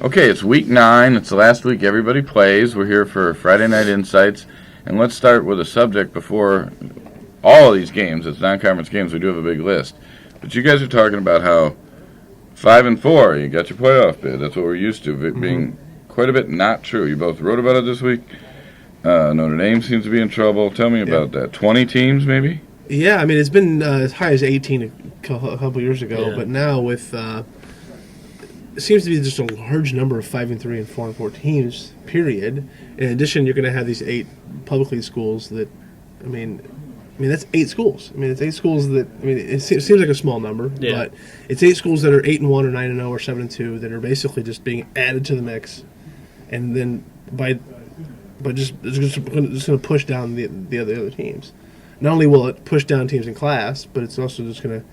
Okay, it's week 9. It's the last week everybody plays. We're here for Friday Night Insights. And let's start with a subject before all of these games. It's non-conference games. We do have a big list. But you guys are talking about how 5 and 4, you got your playoff bid. That's what we're used to, it being quite a bit not true. You both wrote about it this week. Notre Dame seems to be in trouble. Tell me about that. 20 teams, maybe? Yeah, I mean, it's been as high as 18 a couple years ago. But now with... it seems to be just a large number of 5 and 3 and 4 and 4 teams, period. In addition, you're going to have these 8 publicly schools that, I mean, that's 8 schools. I mean, it's 8 schools that, I mean, it seems like a small number, but it's 8 schools that are 8 and 1 or 9 and 0 or 7 and 2 that are basically just being added to the mix, and then just going to push down the other teams. Not only will it push down teams in class, but it's also just going to,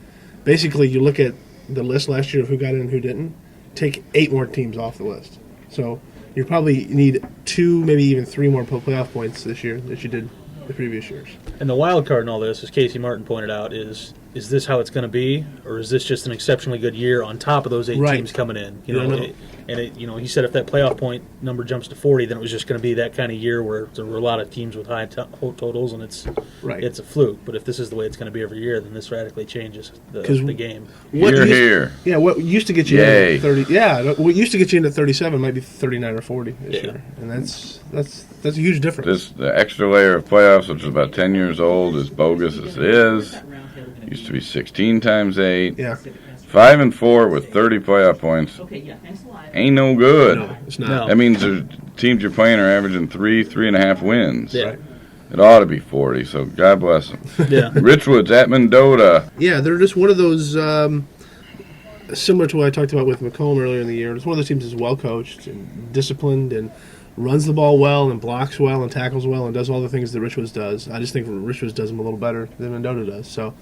basically, you look at the list last year of who got in and who didn't, take 8 more teams off the list. So you probably need 2, maybe even 3 more playoff points this year that you did the previous years. And the wild card in all this, as Casey Martin pointed out, is this how it's going to be, or is this just an exceptionally good year on top of those 8 teams coming in? He said if that playoff point number jumps to 40, then it was just going to be that kind of year where there were a lot of teams with high totals, and it's a fluke. But if this is the way it's going to be every year, then this radically changes the game. Here. Yeah, what used to get you in at 30? Yeah, what used to get you in at 37 might be 39 or 40 this year, and that's a huge difference. The extra layer of playoffs, which is about 10 years old, as bogus as it is. Used to be 16 times 8. Yeah. 5 and 4 with 30 playoff points. Ain't no good. No, it's not. That means the teams you're playing are averaging 3.5 wins. Yeah. It ought to be 40, so God bless them. Yeah. Richwood's at Mendota. Yeah, they're just one of those, similar to what I talked about with McComb earlier in the year. It's one of those teams that's well coached and disciplined and runs the ball well and blocks well and tackles well and does all the things that Richwoods does. I just think Richwoods does them a little better than Mendota does. So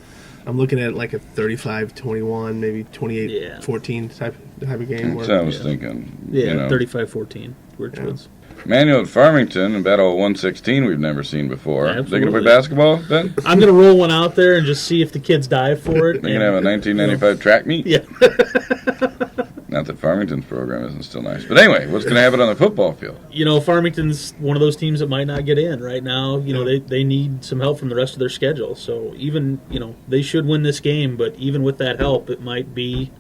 I'm looking at like a 35-21, maybe 28-14 type of game. That's what I was thinking. 35-14, Richwoods. Manual at Farmington, in Battle 116 we've never seen before. Absolutely. They going to play basketball, Ben? I'm going to roll one out there and just see if the kids dive for it. They're going to have a 1995 track meet? Yeah. Not that Farmington's program isn't still nice. But anyway, what's going to happen on the football field? Farmington's one of those teams that might not get in right now. They need some help from the rest of their schedule. So even, they should win this game, but even with that help, it might be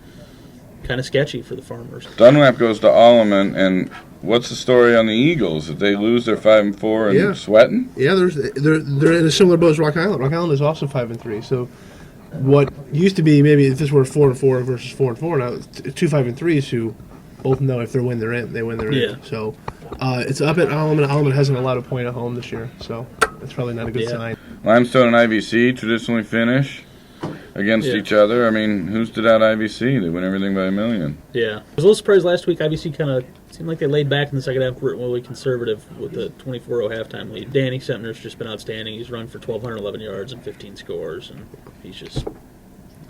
kind of sketchy for the Farmers. Dunlap goes to Alleman, and what's the story on the Eagles? Did they lose their 5 and 4 and sweating? Yeah, they're in a similar boat as Rock Island. Rock Island is also 5 and 3. So what used to be maybe if this were 4 and 4 versus 4 and 4, now it's 2 5 and 3s who both know if they win they're in. They win they're in. So it's up at Alleman. Alleman hasn't allowed a point at home this year, so that's probably not a good sign. Limestone and IVC traditionally finish against each other. I mean, who stood out IVC? They win everything by a million. Yeah. I was a little surprised last week. IVC kind of seemed like they laid back in the second half, really conservative with the 24-0 halftime lead. Danny Sempner's just been outstanding. He's run for 1,211 yards and 15 scores, and he's just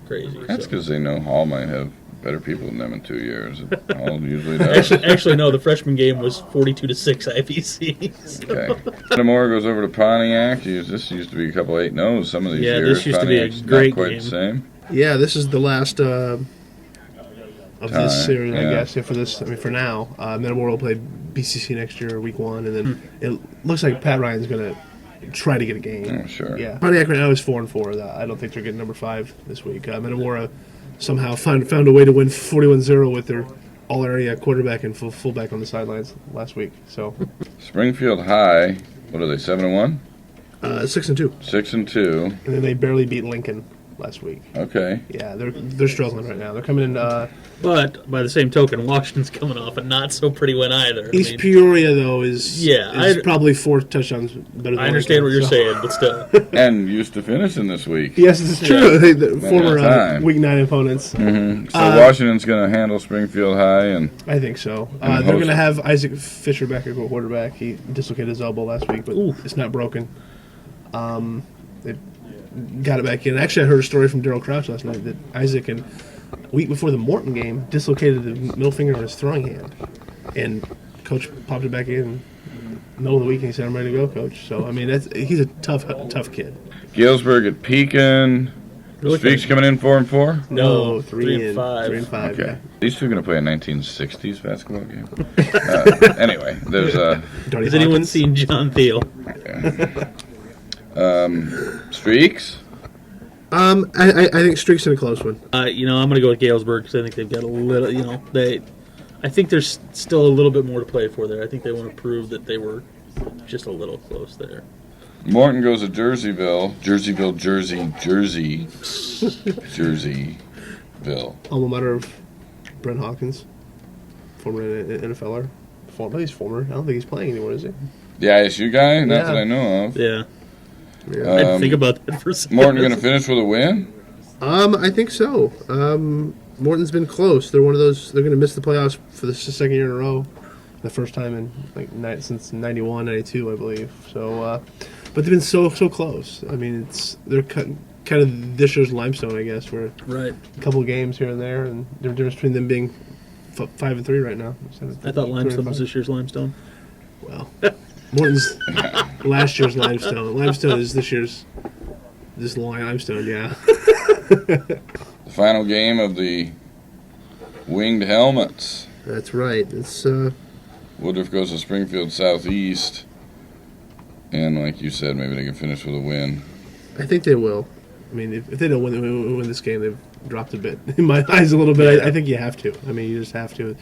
crazy. That's because they know Hall might have better people than them in 2 years. Hall usually does. Actually, no. The freshman game was 42-6 IVC. So. Okay. Metamora goes over to Pontiac. This used to be a couple 8-0s some of these years. Yeah, this used Pontiac's to be a great not quite game. The same. Yeah, this is the last of this series, I guess. For this, for now, Metamora will play BCC next year, week 1, and then it looks like Pat Ryan's going to try to get a game. Oh, sure. Yeah, Pontiac right now is 4 and 4. I don't think they're getting number 5 this week. Metamora somehow found a way to win 41-0 with their all-area quarterback and fullback on the sidelines last week. So Springfield High, what are they, 7-1? 6-2. 6-2. And then they barely beat Lincoln last week. Okay. Yeah, they're struggling right now. They're coming in. But by the same token, Washington's coming off a not so pretty win either. East Peoria though is probably 4 touchdowns better than I understand what you're saying, but still. And used to finish in this week. Yes, it's true. The former week 9 opponents. Mm-hmm. So Washington's going to handle Springfield High, and I think so. They're going to have Isaac Fisher back at quarterback. He dislocated his elbow last week, but it's not broken. They got it back in. Actually, I heard a story from Darryl Crouch last night that Isaac, a week before the Morton game, dislocated the middle finger of his throwing hand. And Coach popped it back in the middle of the week, and he said, "I'm ready to go, Coach." So, I mean, he's a tough kid. Galesburg at Pekin. Really Streaks coming in 4-4. No, 3 and 5. 3 and 5. Okay, Yeah. these two are going to play a 1960s basketball game. Anyway, there's Donnie Has anyone Hawkins. seen John Thiel? Streaks. I think Streak's in a close one. I'm going to go with Galesburg because I think they've got a little. I think there's still a little bit more to play for there. I think they want to prove that they were just a little close there. Morton goes to Jerseyville, Jersey. Alma mater of Brent Hawkins, former NFLer. He's former. I don't think he's playing anymore, is he? The ISU guy? Not Yeah. that I know of. Yeah. Yeah. I didn't think about that for a second. Morton going to finish with a win? I think so. Morton's been close. They're one of those. They're going to miss the playoffs for the second year in a row. The first time in since 91, 92, I believe. So, but they've been so close. I mean, they're kind of this year's Limestone, I guess, where Right. a couple of games here and there, and the difference between them being 5 and 3 right now. I thought Limestone was this year's Limestone. Well, Morton's last year's Limestone. Limestone is this Limestone, yeah. The final game of the Winged Helmets. That's right. It's Woodruff goes to Springfield Southeast. And like you said, maybe they can finish with a win. I think they will. I mean, if they don't win this game, they've dropped a bit in my eyes a little bit. I think you have to. I mean, you just have to.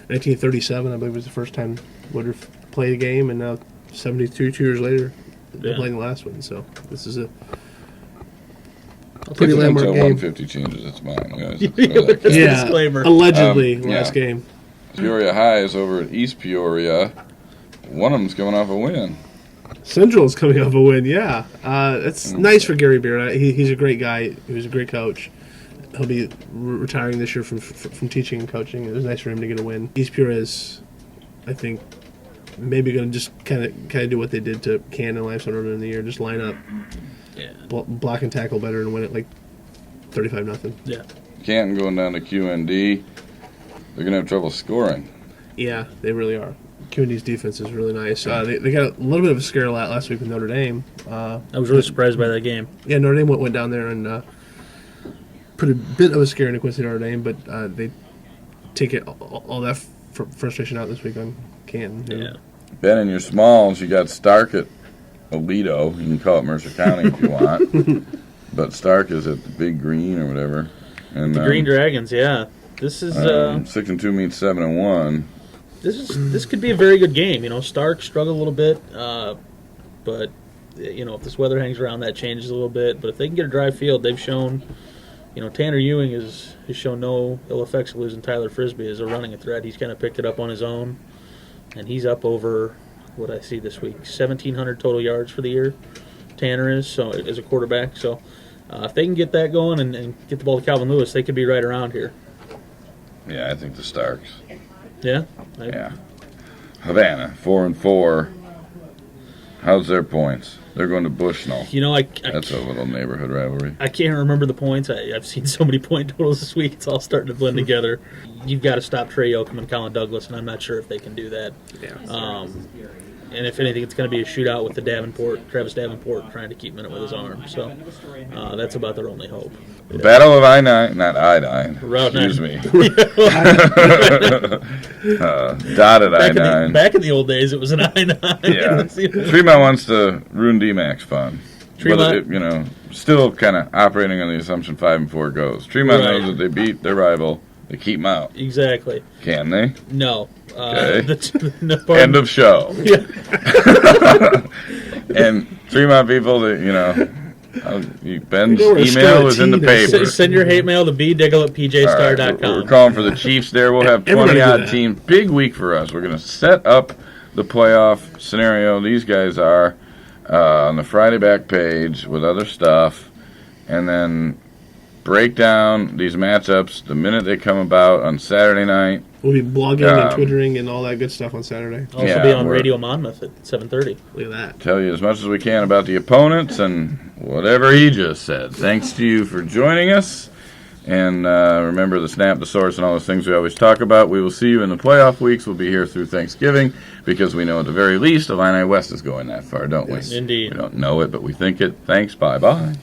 1937, I believe, was the first time Woodruff played a game, and now 72 years later, they're playing the last one. So this is a pretty landmark Until game. 150 changes its mind, guys. Let's throw that. Just a Yeah, disclaimer. allegedly Yeah. last game. Peoria High is over at East Peoria. One of them's coming off a win. Central's coming off a win. Yeah, it's nice for Gary Beard. He's a great guy. He was a great coach. He'll be retiring this year from teaching and coaching. It was nice for him to get a win. East Peoria is, I think, maybe going to just kind of do what they did to Canton and Limestone earlier in the year. Just line up, block and tackle better, and win it like 35-0. Yeah. Canton going down to QND. They're going to have trouble scoring. Yeah, they really are. QND's defense is really nice. They got a little bit of a scare last week with Notre Dame. I was really surprised by that game. Yeah, Notre Dame went down there and put a bit of a scare into Quincy Notre Dame, but they take all that frustration out this week on Canton. Yeah. Ben, in your smalls, you got Stark at Aledo. You can call it Mercer County if you want. But Stark is at the Big Green or whatever. And The Green Dragons, yeah. This is 6-2 meets 7-1. this could be a very good game. Stark struggled a little bit, but if this weather hangs around, that changes a little bit. But if they can get a dry field, they've shown. Tanner Ewing has shown no ill effects of losing Tyler Frisbee as a running threat. He's kind of picked it up on his own, and he's up over what I see this week, 1,700 total yards for the year. Tanner is so as a quarterback. So if they can get that going and get the ball to Calvin Lewis, they could be right around here. Yeah, I think the Starks. Yeah. Yeah. Havana, 4-4. How's their points? They're going to Bushnell. That's a little neighborhood rivalry. I can't remember the points. I've seen so many point totals this week. It's all starting to blend together. You've got to stop Trey Yoakum and Colin Douglas, and I'm not sure if they can do that. Yeah. And if anything, it's going to be a shootout with Travis Davenport trying to keep minute with his arm. So that's about their only hope. The Battle of I-9, not I-9. Route Excuse 9. me. Dotted I-9. Back in the old days, it was an I-9. Yeah. Tremont wants to ruin D-Mac's fun. Tremont, But, still kind of operating on the assumption 5-4 goes. Tremont knows that they beat their rival. They keep them out. Exactly. Can they? No. Okay. No, End of show. Yeah. And Tremont people, Ben's email was in the paper. Send your hate mail to bdiggle@pjstar.com. We're calling for the Chiefs there. We'll have 20-odd teams. Big week for us. We're going to set up the playoff scenario. These guys are on the Friday back page with other stuff. And then break down these matchups the minute they come about on Saturday night. We'll be blogging and twittering and all that good stuff on Saturday. Also be on Radio Monmouth at 7:30. Look at that. Tell you as much as we can about the opponents and whatever he just said. Thanks to you for joining us. And remember the snap, the source, and all those things we always talk about. We will see you in the playoff weeks. We'll be here through Thanksgiving because we know at the very least Illini West is going that far, don't we? Indeed. We don't know it, but we think it. Thanks. Bye-bye.